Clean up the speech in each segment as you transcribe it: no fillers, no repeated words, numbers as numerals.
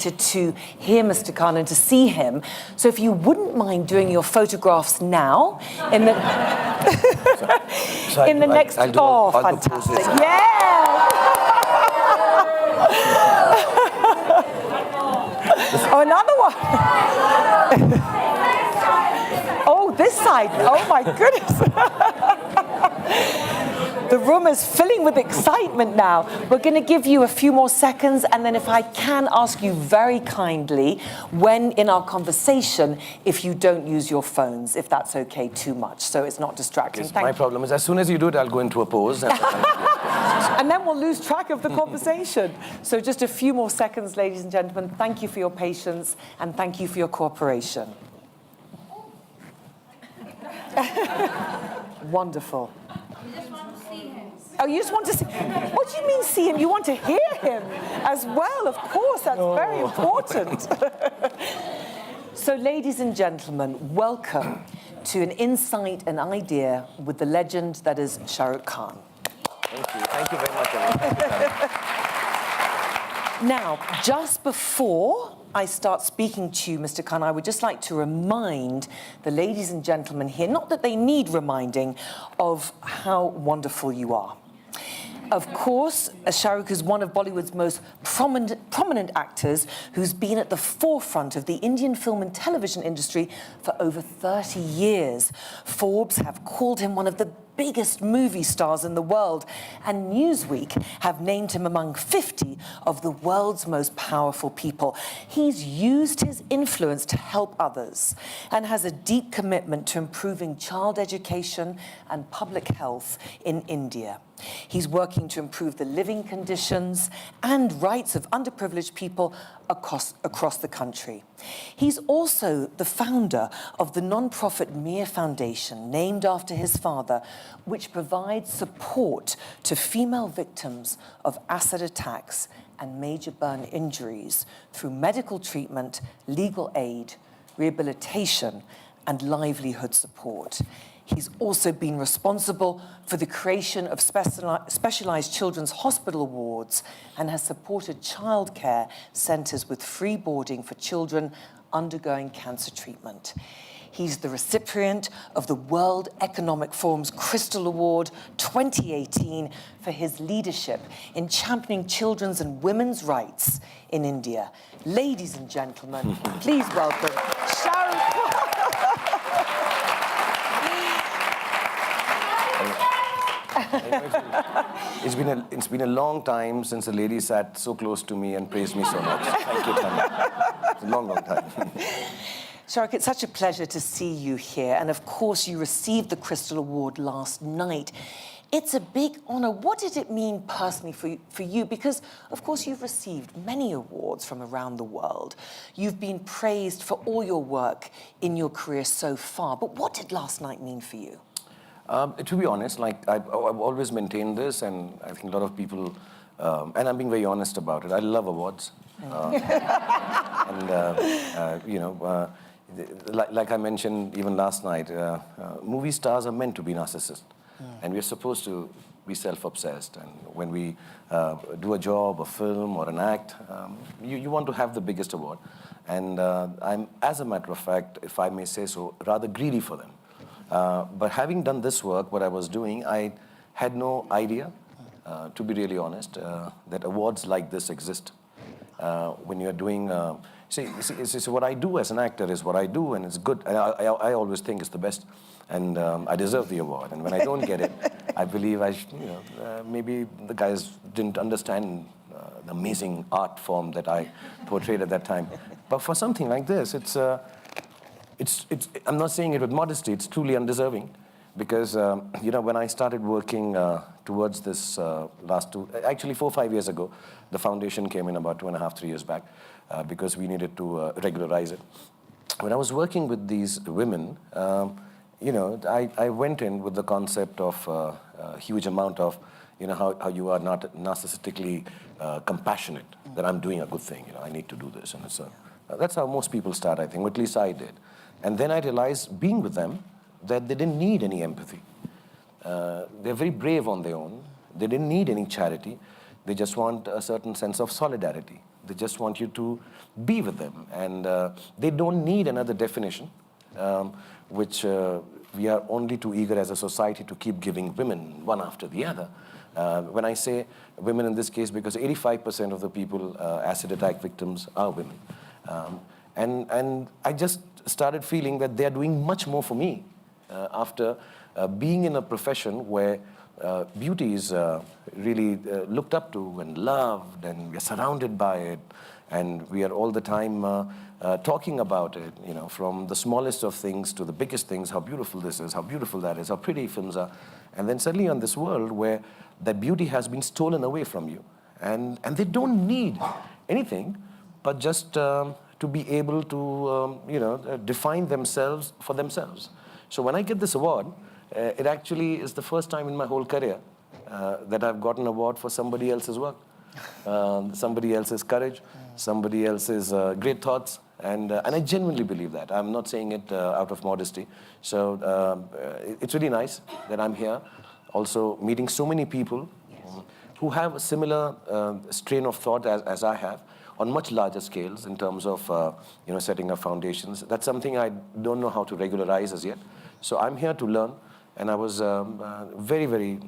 delighted to hear Mr. Khan and to see him. So if you wouldn't mind doing your photographs now, in the in the next. Oh, fantastic! Yeah. Oh, another one. Oh, this side. Oh my goodness. The room is filling with excitement now. We're going to give you a few more seconds, and then if I can ask you very kindly, when in our conversation, if you don't use your phones, if that's okay too much, so it's not distracting. Yes, my problem is as soon as you do it, I'll go into a pose. And then we'll lose track of the conversation. So just a few more seconds, ladies and gentlemen. Thank you for your patience, and thank you for your cooperation. Wonderful. Oh, you just want to see? What do you mean see him? You want to hear him as well, of course. That's very important. So, ladies and gentlemen, welcome to an insight and idea with the legend that is Shahrukh Khan. Thank you. Thank you very much. Now, just before I start speaking to you, Mr. Khan, I would just like to remind the ladies and gentlemen here, not that they need reminding, of how wonderful you are. Of course, Shahrukh is one of Bollywood's most prominent actors who's been at the forefront of the Indian film and television industry for over 30 years. Forbes have called him one of the biggest movie stars in the world, and Newsweek have named him among 50 of the world's most powerful people. He's used his influence to help others and has a deep commitment to improving child education and public health in India. He's working to improve the living conditions and rights of underprivileged people across the country. He's also the founder of the non-profit Mir Foundation, named after his father, which provides support to female victims of acid attacks and major burn injuries through medical treatment, legal aid, rehabilitation, and livelihood support. He's also been responsible for the creation of specialized children's hospital wards and has supported childcare centers with free boarding for children undergoing cancer treatment. He's the recipient of the World Economic Forum's Crystal Award 2018 for his leadership in championing children's and women's rights in India. Ladies and gentlemen, please welcome Shahrukh. It's been a long time since a lady sat so close to me and praised me so much. Thank you, Tanya. It's a long, long time. Shahrukh, it's such a pleasure to see you here. And of course, you received the Crystal Award last night. It's a big honor. What did it mean personally for you? Because, of course, you've received many awards from around the world. You've been praised for all your work in your career so far. But what did last night mean for you? To be honest, like I've always maintained this, and I think a lot of people, and I'm being very honest about it. I love awards, like I mentioned even last night, movie stars are meant to be narcissists, and we're supposed to be self-obsessed. And when we do a job, a film, or an act, you want to have the biggest award. And I'm, as a matter of fact, if I may say so, rather greedy for them. But having done this work, what I was doing, I had no idea, to be really honest, that awards like this exist. When you're doing, see, what I do as an actor is what I do, and it's good. And I always think it's the best, and I deserve the award. And when I don't get it, I believe maybe the guys didn't understand the amazing art form that I portrayed at that time. But for something like this, I'm not saying it with modesty, it's truly undeserving. Because, when I started working towards this actually 4 or 5 years ago, the foundation came in about 2.5, 3 years back, because we needed to regularize it. When I was working with these women, I went in with the concept of a huge amount of, how you are not narcissistically compassionate, that I'm doing a good thing, I need to do this. And that's how most people start, I think, or at least I did. And then I realized, being with them, that they didn't need any empathy. They're very brave on their own. They didn't need any charity. They just want a certain sense of solidarity. They just want you to be with them. And they don't need another definition, which we are only too eager as a society to keep giving women one after the other. When I say women in this case, because 85% of the people, acid attack victims, are women. And I just started feeling that they're doing much more for me after being in a profession where beauty is really looked up to and loved, and we're surrounded by it, and we are all the time talking about it, you know, from the smallest of things to the biggest things, how beautiful this is, how beautiful that is, how pretty films are. And then suddenly on this world where that beauty has been stolen away from you, and they don't need anything but just to be able to, define themselves for themselves. So when I get this award, it actually is the first time in my whole career that I've gotten an award for somebody else's work, somebody else's courage, somebody else's great thoughts, and I genuinely believe that. I'm not saying it out of modesty. So it's really nice that I'm here, also meeting so many people who have a similar strain of thought as I have, on much larger scales in terms of setting up foundations. That's something I don't know how to regularize as yet. So I'm here to learn, and I was very, very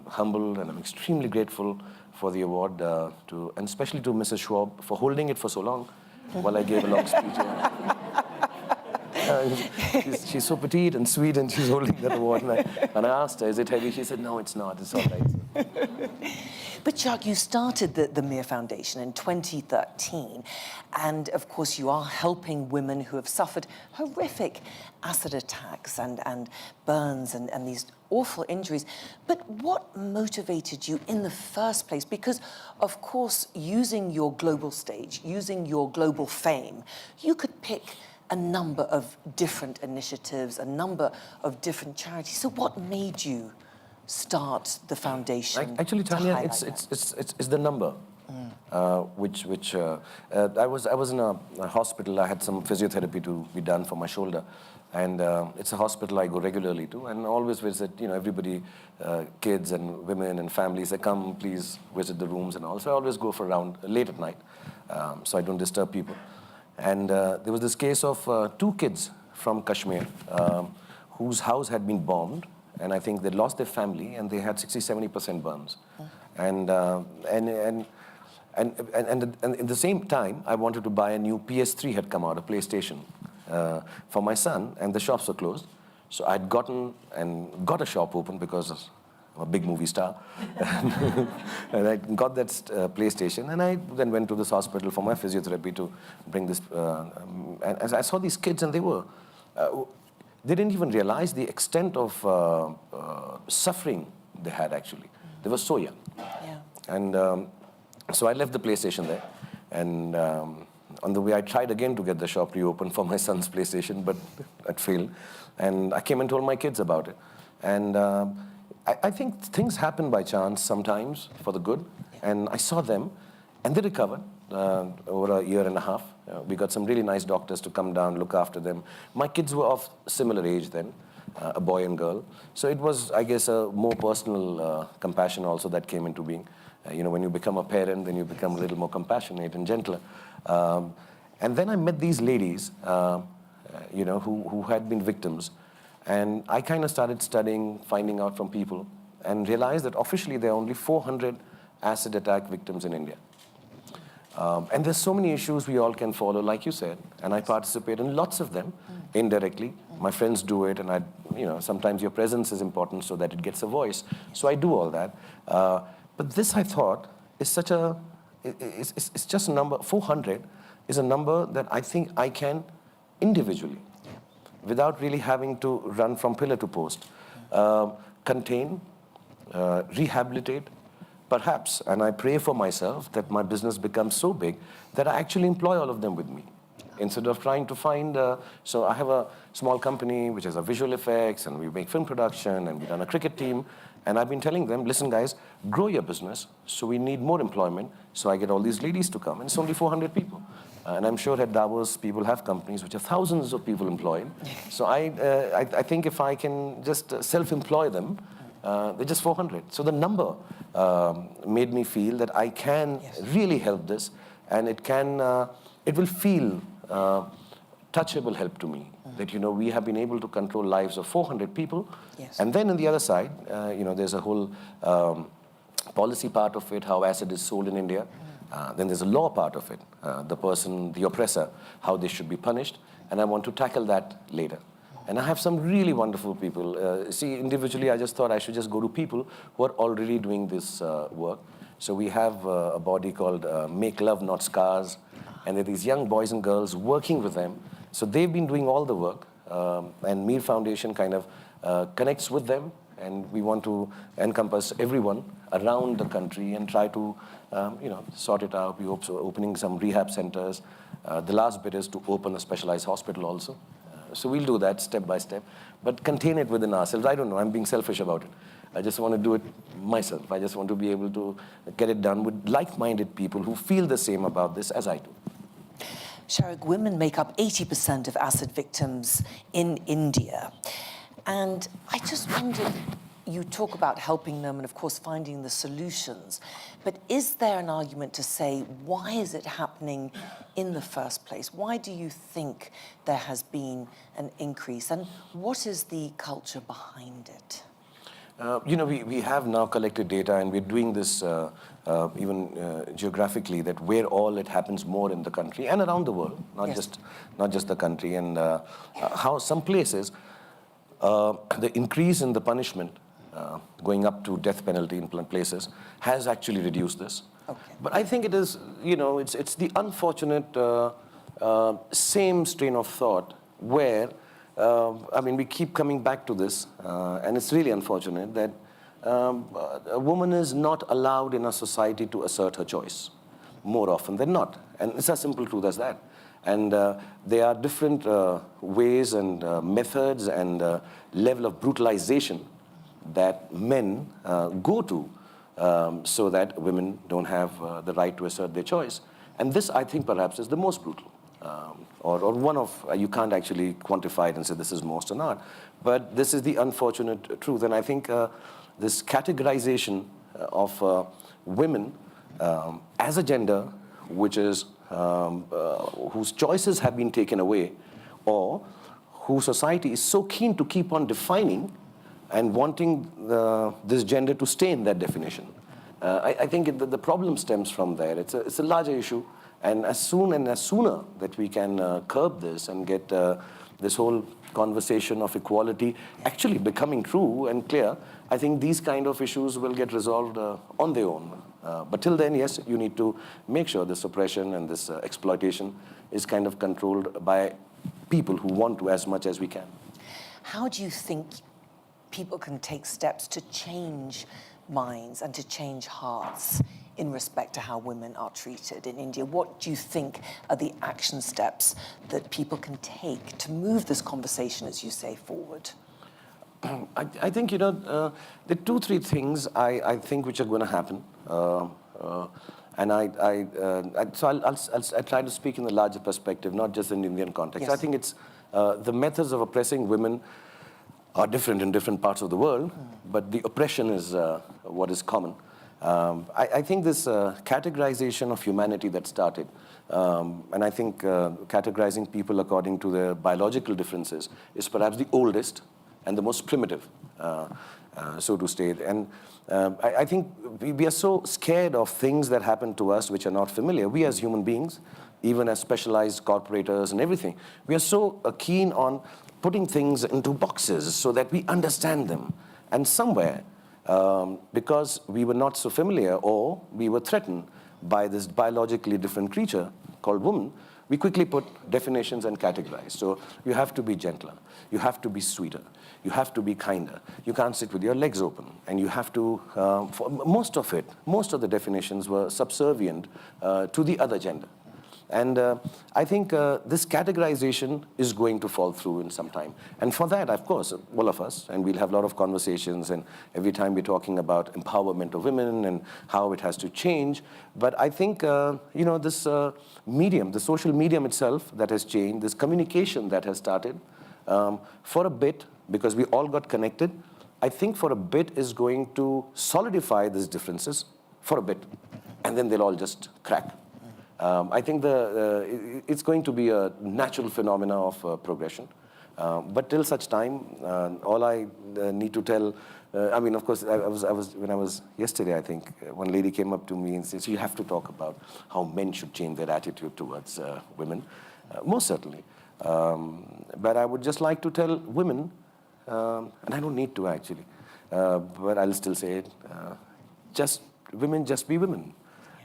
humbled, and I'm extremely grateful for the award, and especially to Mrs. Schwab for holding it for so long while I gave a long speech. She's so petite and sweet, and she's holding that award. And I asked her, is it heavy? She said, no, it's not. It's all right. But Jacques, you started the Mir Foundation in 2013, and of course you are helping women who have suffered horrific acid attacks and burns and these awful injuries. But what motivated you in the first place? Because, of course, using your global stage, using your global fame, you could pick a number of different initiatives, a number of different charities. So what made you start the foundation? Actually, Tanya, it's the number. I was in a hospital. I had some physiotherapy to be done for my shoulder, and it's a hospital I go regularly to, and always visit. Everybody, kids and women and families. They come, please visit the rooms and all. So I always go for around late at night, so I don't disturb people. And there was this case of 2 kids from Kashmir whose house had been bombed. And I think they lost their family, and they had 60–70% burns. And at the same time, I wanted to buy a new PS3 had come out, a PlayStation, for my son, and the shops were closed. So I'd got a shop open because I'm a big movie star. And I got that PlayStation, and I then went to this hospital for my physiotherapy to bring this. And as I saw these kids, and they didn't even realize the extent of suffering they had, actually. They were so young. Yeah. And so I left the PlayStation there. And on the way, I tried again to get the shop reopened for my son's PlayStation, but it failed. And I came and told my kids about it. And I think things happen by chance sometimes for the good. Yeah. And I saw them, and they recovered over a year and a half. We got some really nice doctors to come down, look after them. My kids were of similar age then, a boy and girl. So it was, I guess, a more personal compassion also that came into being. When you become a parent, then you become a little more compassionate and gentler. And then I met these ladies, who had been victims. And I kind of started studying, finding out from people, and realized that officially there are only 400 acid attack victims in India. And there's so many issues we all can follow, like you said, and I participate in lots of them indirectly. My friends do it, and sometimes your presence is important so that it gets a voice. So I do all that. But this, I thought, is it's just a number. 400 is a number that I think I can individually, without really having to run from pillar to post, contain, rehabilitate, perhaps, and I pray for myself that my business becomes so big that I actually employ all of them with me. Instead of trying to find, so I have a small company which has a visual effects, and we make film production, and we run a cricket team, and I've been telling them, listen guys, grow your business, so we need more employment, so I get all these ladies to come, and it's only 400 people. And I'm sure at Davos, people have companies which have thousands of people employed. So I think if I can just self-employ them, they're just 400. So the number made me feel that I can really help this. and it will feel touchable help to me. That, we have been able to control lives of 400 people. Yes. And then on the other side, there's a whole policy part of it, how acid is sold in India. Then there's a law part of it, the oppressor, how they should be punished. And I want to tackle that later. And I have some really wonderful people. See, individually, I just thought I should just go to people who are already doing this work. So we have a body called Make Love, Not Scars. And there are these young boys and girls working with them. So they've been doing all the work. And Mir Foundation kind of connects with them. And we want to encompass everyone around the country and try to, sort it out. We hope so, opening some rehab centers. The last bit is to open a specialized hospital also. So we'll do that step by step, but contain it within ourselves. I don't know, I'm being selfish about it. I just want to do it myself. I just want to be able to get it done with like-minded people who feel the same about this as I do. Shahrukh, women make up 80% of acid victims in India. And I just wondered, you talk about helping them and, of course, finding the solutions. But is there an argument to say, why is it happening in the first place? Why do you think there has been an increase? And what is the culture behind it? We have now collected data, and we're doing this even geographically, that where all it happens more in the country and around the world, not just the country, and how some places, the increase in the punishment going up to death penalty in places has actually reduced this. Okay. But I think it is, it's the unfortunate same strain of thought where, we keep coming back to this, and it's really unfortunate that a woman is not allowed in a society to assert her choice more often than not. And it's as simple truth as that. And there are different ways and methods and level of brutalization that men go to so that women don't have the right to assert their choice. And this, I think, perhaps is the most brutal. Or one of, you can't actually quantify it and say this is most or not. But this is the unfortunate truth. And I think this categorization of women as a gender, which is whose choices have been taken away, or whose society is so keen to keep on defining and wanting this gender to stay in that definition. I think the problem stems from there. It's a larger issue, and as sooner that we can curb this and get this whole conversation of equality actually becoming true and clear, I think these kind of issues will get resolved on their own. But till then, yes, you need to make sure this oppression and this exploitation is kind of controlled by people who want to as much as we can. How do you think people can take steps to change minds and to change hearts in respect to how women are treated in India? What do you think are the action steps that people can take to move this conversation, as you say, forward? I think, there are 2-3 things I think which are going to happen. And so I'll try to speak in the larger perspective, not just in the Indian context. Yes. I think it's the methods of oppressing women are different in different parts of the world, but the oppression is what is common. I think this categorization of humanity that started, and I think categorizing people according to their biological differences is perhaps the oldest and the most primitive, so to state. And I think we are so scared of things that happen to us which are not familiar. We as human beings, even as specialized corporators and everything, we are so keen on putting things into boxes so that we understand them. And somewhere, because we were not so familiar or we were threatened by this biologically different creature called woman, we quickly put definitions and categorize. So you have to be gentler, you have to be sweeter, you have to be kinder, you can't sit with your legs open, and you have to, for most of the definitions were subservient to the other gender. And I think this categorization is going to fall through in some time. And for that, of course, all of us, and we'll have a lot of conversations, and every time we're talking about empowerment of women and how it has to change. But I think, this medium, the social medium itself that has changed, this communication that has started, for a bit, because we all got connected, I think for a bit is going to solidify these differences for a bit. And then they'll all just crack. I think it's going to be a natural phenomena of progression. But till such time, all I need to tell, I mean, of course, when I was yesterday, I think, one lady came up to me and said, so you have to talk about how men should change their attitude towards women. Most certainly. But I would just like to tell women, and I don't need to actually, but I'll still say it, women just be women.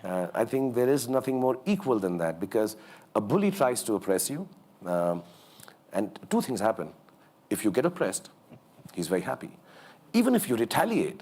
I think there is nothing more equal than that, because a bully tries to oppress you, and two things happen. If you get oppressed, he's very happy. Even if you retaliate,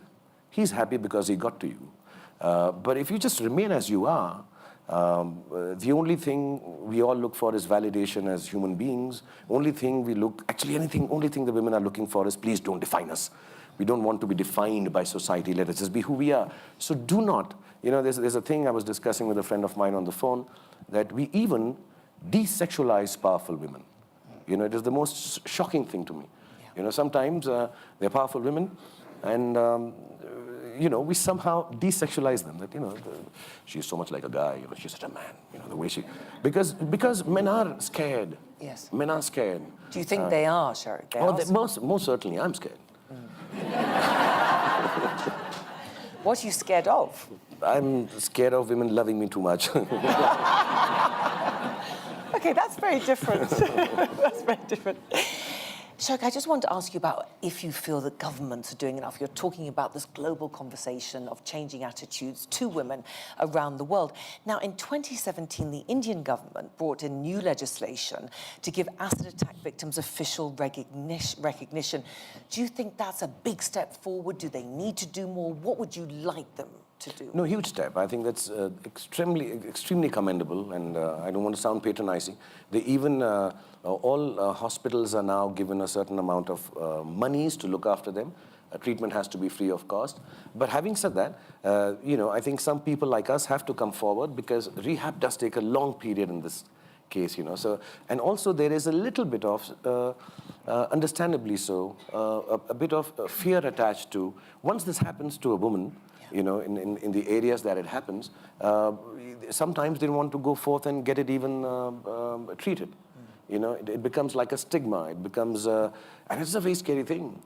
he's happy because he got to you. But if you just remain as you are, the only thing we all look for is validation as human beings. Only thing the women are looking for is, please don't define us. We don't want to be defined by society. Let us just be who we are. So do not, there's a thing I was discussing with a friend of mine on the phone, that we even desexualize powerful women. It is the most shocking thing to me. Yeah. Sometimes they're powerful women, and we somehow desexualize them. That she's so much like a guy. She's such a man. The way she, because men are scared. Yes. Men are scared. Do you think they are, Shahrukh? Most certainly, I'm scared. What are you scared of? I'm scared of women loving me too much. Okay, that's very different. That's very different. Shahrukh, I just want to ask you about if you feel that governments are doing enough. You're talking about this global conversation of changing attitudes to women around the world. Now, in 2017, the Indian government brought in new legislation to give acid attack victims official recognition. Do you think that's a big step forward? Do they need to do more? What would you like them to do? No, huge step. I think that's extremely commendable, and I don't want to sound patronizing. They even, all hospitals are now given a certain amount of monies to look after them. Treatment has to be free of cost. But having said that, I think some people like us have to come forward, because rehab does take a long period in this case, So, and also there is a little bit of, understandably so, a bit of fear attached to, once this happens to a woman, in the areas that it happens, sometimes they want to go forth and get it even treated. It becomes like a stigma. It becomes, and it's a very scary thing,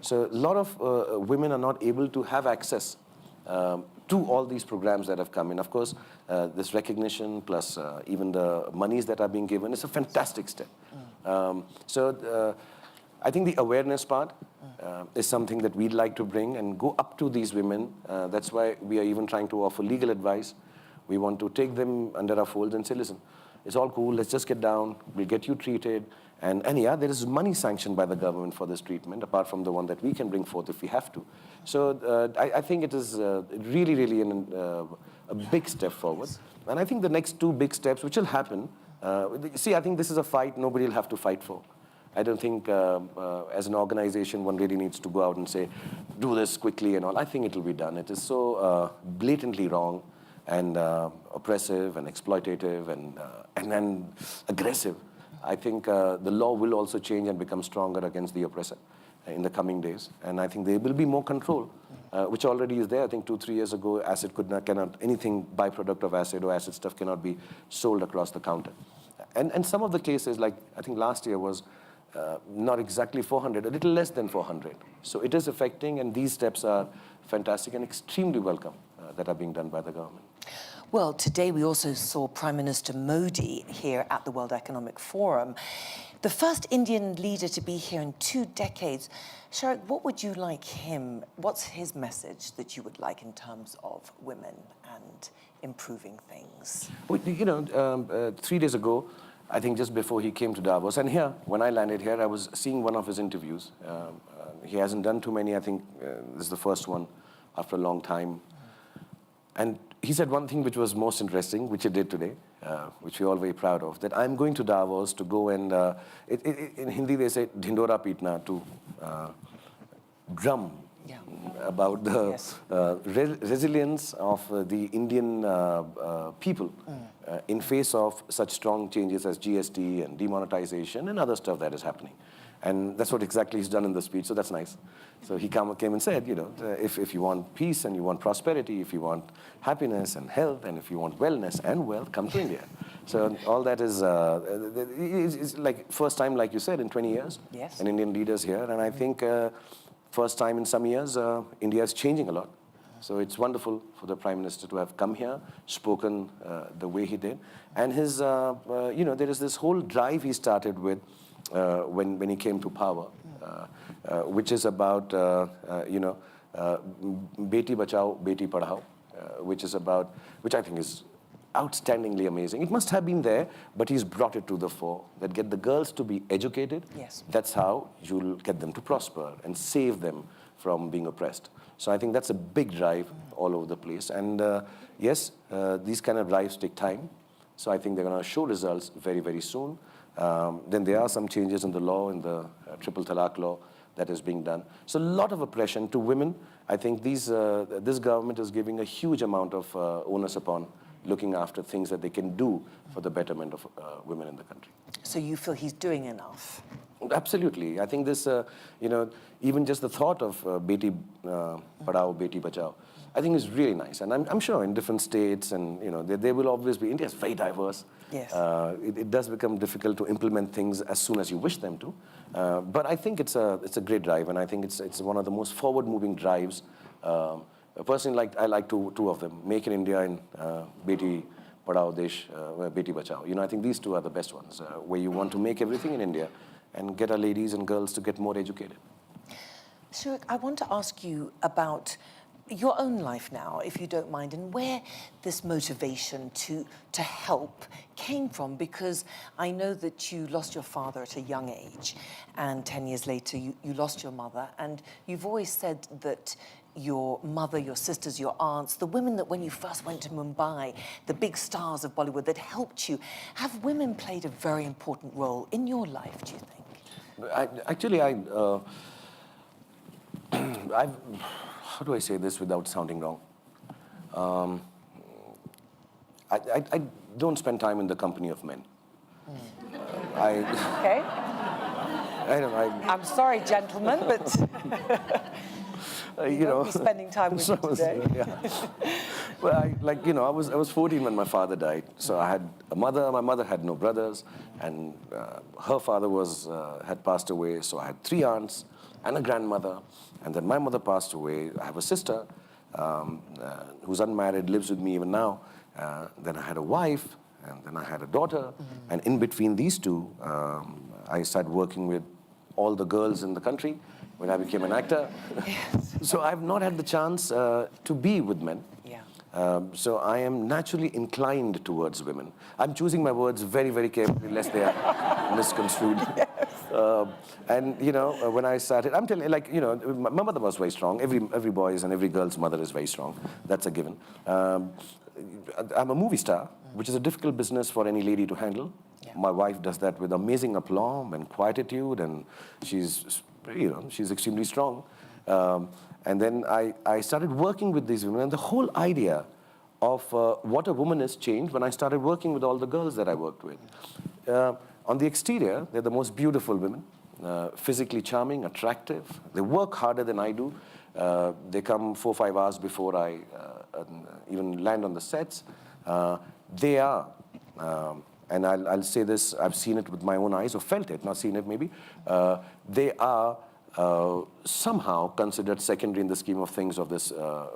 So a lot of women are not able to have access to all these programs that have come in. Of course, this recognition plus even the monies that are being given is a fantastic step. So I think the awareness part is something that we'd like to bring and go up to these women. That's why we are even trying to offer legal advice. We want to take them under our fold and say, listen, it's all cool, let's just get down, we'll get you treated. And yeah, there is money sanctioned by the government for this treatment, apart from the one that we can bring forth if we have to. So I think it is really, really a big step forward. And I think the next two big steps, which will happen, see, I think this is a fight nobody will have to fight for. I don't think as an organization one really needs to go out and say, do this quickly and all. I think it will be done. It is so blatantly wrong and oppressive and exploitative and then aggressive. I think the law will also change and become stronger against the oppressor in the coming days. And I think there will be more control, which already is there. I think 2-3 years ago, acid cannot, anything byproduct of acid or acid stuff cannot be sold across the counter. And some of the cases, like I think last year was not exactly 400, a little less than 400. So it is affecting, and these steps are fantastic and extremely welcome that are being done by the government. Well, today we also saw Prime Minister Modi here at the World Economic Forum, the first Indian leader to be here in 2 decades. Shahrukh, what would you like what's his message that you would like in terms of women and improving things? Well, 3 days ago, I think just before he came to Davos, and here, when I landed here, I was seeing one of his interviews. He hasn't done too many. I think this is the first one after a long time. And he said one thing which was most interesting, which he did today, which we're all very proud of, that I'm going to Davos to go and, in Hindi they say, dhindora pitna, to drum about the resilience of the Indian people in face of such strong changes as GST and demonetization and other stuff that is happening. And that's what exactly he's done in the speech, so that's nice. So he came and said, you know, if you want peace and you want prosperity, if you want happiness and health, and if you want wellness and wealth, come to India. So all that is it's like first time, like you said, in 20 years, yes, an Indian leader's here. And I think first time in some years, India is changing a lot. So it's wonderful for the Prime Minister to have come here, spoken the way he did. And his, you know, there is this whole drive he started with when he came to power, which is about, you know, Beti Bachao, Beti Padhao, which is about, which I think is outstandingly amazing. It must have been there, but he's brought it to the fore, that get the girls to be educated. Yes. That's how you'll get them to prosper and save them from being oppressed. So I think that's a big drive all over the place. And yes, these kind of drives take time. So I think they're going to show results very, very soon. Then there are some changes in the law, in the triple talaq law that is being done. So a lot of oppression to women. I think this government is giving a huge amount of onus upon looking after things that they can do for the betterment of women in the country. So you feel he's doing enough? Absolutely. I think this, you know, even just the thought of Beti Padhao, Beti Bachao, I think is really nice. And I'm sure in different states, and you know, there will always be, India is very diverse. Yes. It does become difficult to implement things as soon as you wish them to. But I think it's a great drive, and I think it's one of the most forward-moving drives. Personally, I like two of them, Make in India and Beti Padhao Desh, Beti Bachao. You know, I think these two are the best ones, where you want to make everything in India and get our ladies and girls to get more educated. Shahrukh, I want to ask you about your own life now, if you don't mind, and where this motivation to help came from, because I know that you lost your father at a young age, and 10 years later you lost your mother, and you've always said that your mother, your sisters, your aunts, the women that when you first went to Mumbai, the big stars of Bollywood that helped you, have women played a very important role in your life, do you think? How do I say this without sounding wrong? I don't spend time in the company of men. Okay. I'm sorry, gentlemen, but you know, won't be spending time with you today. Yeah. Well, I was 14 when my father died. So I had a mother. My mother had no brothers, and her father had passed away. So I had 3 aunts and a grandmother. And then my mother passed away. I have a sister who's unmarried, lives with me even now. Then I had a wife, and then I had a daughter. And in between these two, I started working with all the girls in the country when I became an actor. Yes. So I've not had the chance to be with men. Yeah. So I am naturally inclined towards women. I'm choosing my words very, very carefully, lest they are misconstrued. Yes. And you know, when I started, I'm telling you, like, you know, my mother was very strong. Every boy's and every girl's mother is very strong. That's a given. I'm a movie star, which is a difficult business for any lady to handle. Yeah. My wife does that with amazing aplomb and quietude, and she's extremely strong. And then I started working with these women, and the whole idea of what a woman has changed when I started working with all the girls that I worked with. On the exterior, they're the most beautiful women, physically charming, attractive. They work harder than I do. They come 4 or 5 hours before I even land on the sets. They are, and I'll say this, I've seen it with my own eyes, or felt it, not seen it maybe. They are somehow considered secondary in the scheme of things of this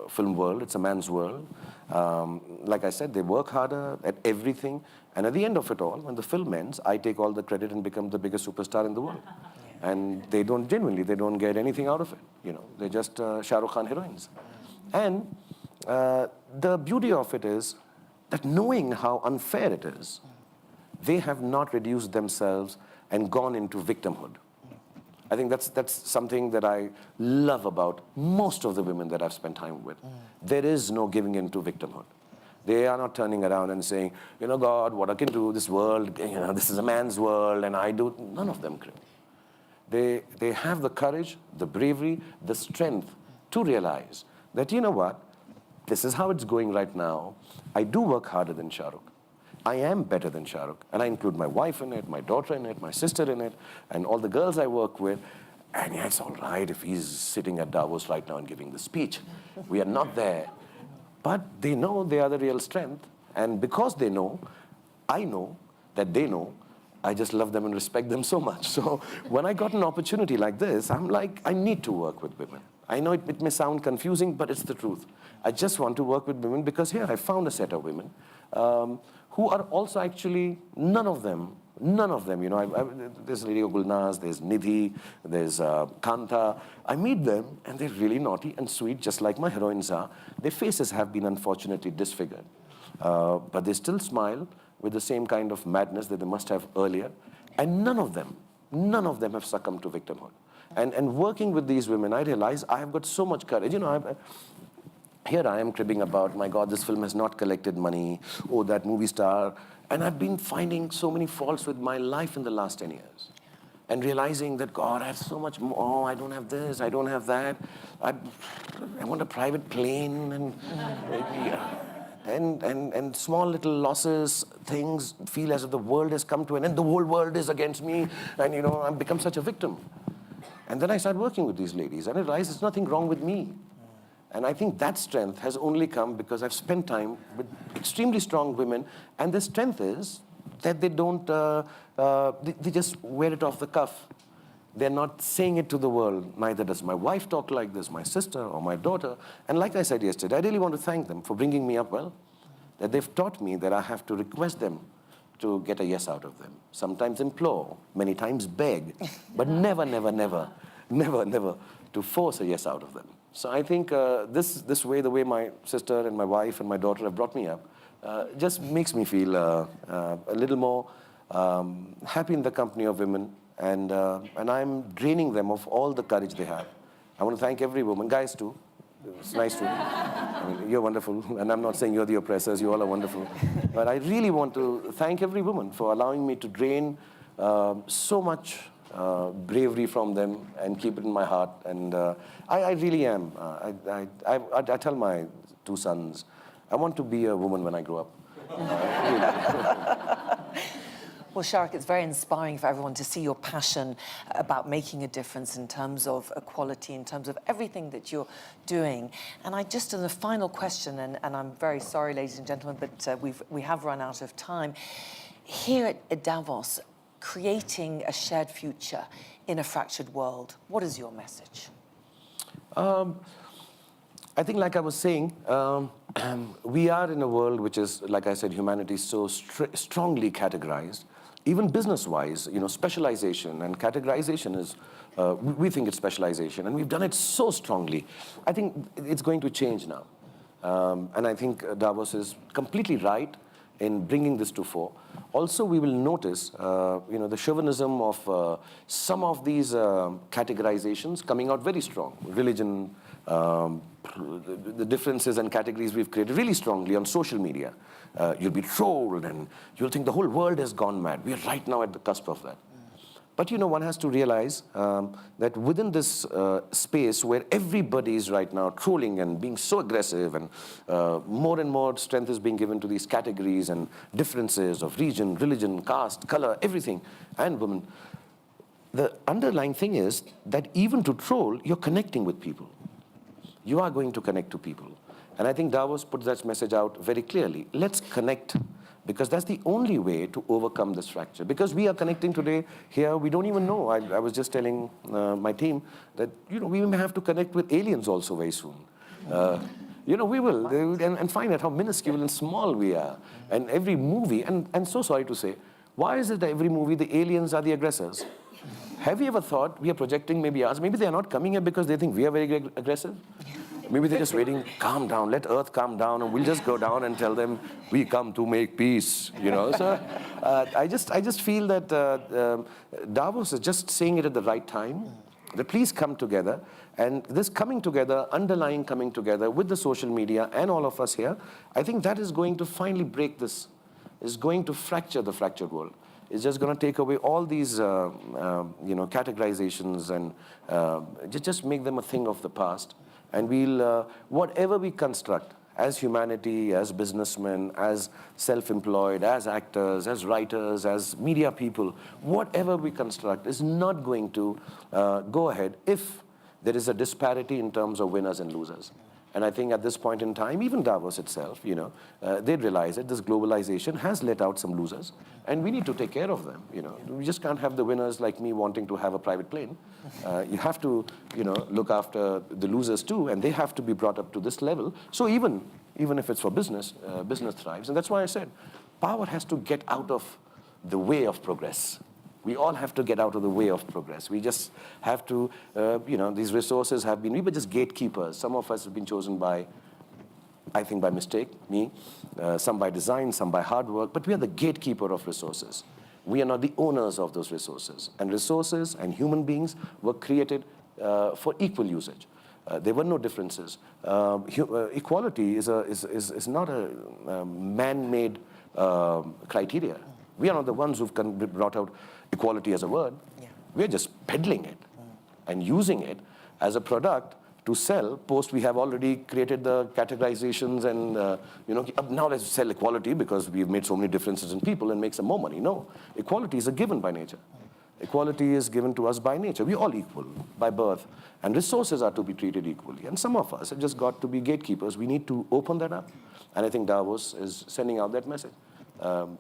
film world. It's a man's world. Like I said, they work harder at everything. And at the end of it all, when the film ends, I take all the credit and become the biggest superstar in the world. Yeah. And they don't get anything out of it. You know, they're just Shahrukh Khan heroines. And the beauty of it is that knowing how unfair it is, they have not reduced themselves and gone into victimhood. I think that's something that I love about most of the women that I've spent time with. There is no giving in to victimhood. They are not turning around and saying, you know, God, what I can do, this world, you know, this is a man's world, and I do. None of them, they have the courage, the bravery, the strength to realize that, you know what, this is how it's going right now. I do work harder than Shahrukh. I am better than Shahrukh. And I include my wife in it, my daughter in it, my sister in it, and all the girls I work with. And yeah, it's all right if he's sitting at Davos right now and giving the speech. We are not there. But they know they are the real strength. And because they know, I know that they know, I just love them and respect them so much. So when I got an opportunity like this, I'm like, I need to work with women. I know it may sound confusing, but it's the truth. I just want to work with women because here I found a set of women who are also actually, none of them, you know, there's Lady Gulnaz, there's Nidhi, there's Kanta. I meet them and they're really naughty and sweet, just like my heroines are. Their faces have been unfortunately disfigured, but they still smile with the same kind of madness that they must have earlier. And none of them have succumbed to victimhood. And working with these women, I realize I have got so much courage. You know, here I am cribbing about, my God, this film has not collected money, oh, that movie star. And I've been finding so many faults with my life in the last 10 years. And realizing that, God, I have so much more, oh, I don't have this, I don't have that. I want a private plane and small little losses, things feel as if the world has come to an end, the whole world is against me, and you know, I've become such a victim. And then I started working with these ladies, and I realized there's nothing wrong with me. And I think that strength has only come because I've spent time with extremely strong women, and the strength is that they don't, they just wear it off the cuff. They're not saying it to the world. Neither does my wife talk like this, my sister or my daughter. And like I said yesterday, I really want to thank them for bringing me up well, that they've taught me that I have to request them to get a yes out of them. Sometimes implore, many times beg, but never to force a yes out of them. So I think this way, the way my sister and my wife and my daughter have brought me up, just makes me feel a little more happy in the company of women, and I'm draining them of all the courage they have. I want to thank every woman, guys too. It's nice to, I mean, you're wonderful, and I'm not saying you're the oppressors, you all are wonderful. But I really want to thank every woman for allowing me to drain so much bravery from them and keep it in my heart. And I really am. I tell my two sons, I want to be a woman when I grow up. Well, Shahrukh, it's very inspiring for everyone to see your passion about making a difference in terms of equality, in terms of everything that you're doing. And I just, as a final question, and I'm very sorry, ladies and gentlemen, but we have run out of time. Here at Davos, creating a shared future in a fractured world, what is your message? I think, like I was saying, we are in a world which is, like I said, humanity is so strongly categorized. Even business-wise, you know, specialization and categorization is, we think it's specialization, and we've done it so strongly. I think it's going to change now. And I think Davos is completely right in bringing this to fore. Also, we will notice, you know, the chauvinism of some of these categorizations coming out very strong. Religion, the differences and categories we've created really strongly on social media. You'll be trolled and you'll think the whole world has gone mad. We are right now at the cusp of that. But you know, one has to realize that within this space where everybody is right now trolling and being so aggressive, and more strength is being given to these categories and differences of region, religion, caste, color, everything, and women, the underlying thing is that even to troll, you're connecting with people. You are going to connect to people. And I think Davos puts that message out very clearly. Let's connect, because that's the only way to overcome this fracture. Because we are connecting today here, we don't even know. I was just telling my team that, you know, we may have to connect with aliens also very soon. You know, we will, and find out how minuscule and small we are. And every movie, and so sorry to say, why is it that every movie the aliens are the aggressors? Have you ever thought we are projecting maybe us? Maybe they are not coming here because they think we are very aggressive. Maybe they're just waiting, calm down, let Earth calm down, and we'll just go down and tell them, we come to make peace, you know. So I just feel that Davos is just saying it at the right time, that please come together. And this coming together, underlying coming together with the social media and all of us here, I think that is going to finally break this, is going to fracture the fractured world. It's just going to take away all these, you know, categorizations and just make them a thing of the past. And we'll, whatever we construct as humanity, as businessmen, as self-employed, as actors, as writers, as media people, whatever we construct is not going to go ahead if there is a disparity in terms of winners and losers. And I think at this point in time, even Davos itself, they realize that this globalization has let out some losers, and we need to take care of them. We just can't have the winners like me wanting to have a private plane. You have to, look after the losers too, and they have to be brought up to this level. So even if it's for business, business thrives, and that's why I said, power has to get out of the way of progress. We all have to get out of the way of progress. We just have to, these resources we were just gatekeepers. Some of us have been chosen by, I think by mistake, me, some by design, some by hard work, but we are the gatekeeper of resources. We are not the owners of those resources. And resources and human beings were created for equal usage. There were no differences. Equality is not a man-made criteria. We are not the ones who've brought out equality as a word. Yeah. We're just peddling it and using it as a product to sell. Post, we have already created the categorizations and, now let's sell equality because we've made so many differences in people and make some more money. No, equality is a given by nature. Equality is given to us by nature. We're all equal by birth, and resources are to be treated equally. And some of us have just got to be gatekeepers. We need to open that up. And I think Davos is sending out that message.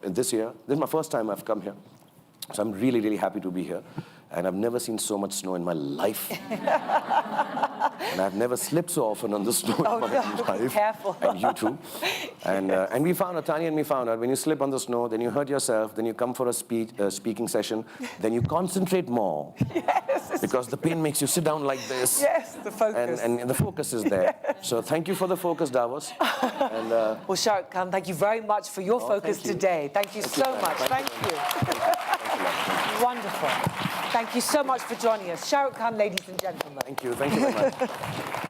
This year, this is my first time I've come here. So I'm really, really happy to be here. And I've never seen so much snow in my life. And I've never slipped so often on the snow in my life. Careful. And you too. And we found out, Tanya and me found out, when you slip on the snow, then you hurt yourself, then you come for a speaking session, then you concentrate more. Yes. Because the pain makes you sit down like this. Yes, the focus. And the focus is there. Yes. So thank you for the focus, Davos. And, well, Shahrukh Khan, thank you very much for your focus today. Thank you so much. Thank you. Wonderful. Thank you so much for joining us. Shahrukh Khan, ladies and gentlemen. Thank you very much.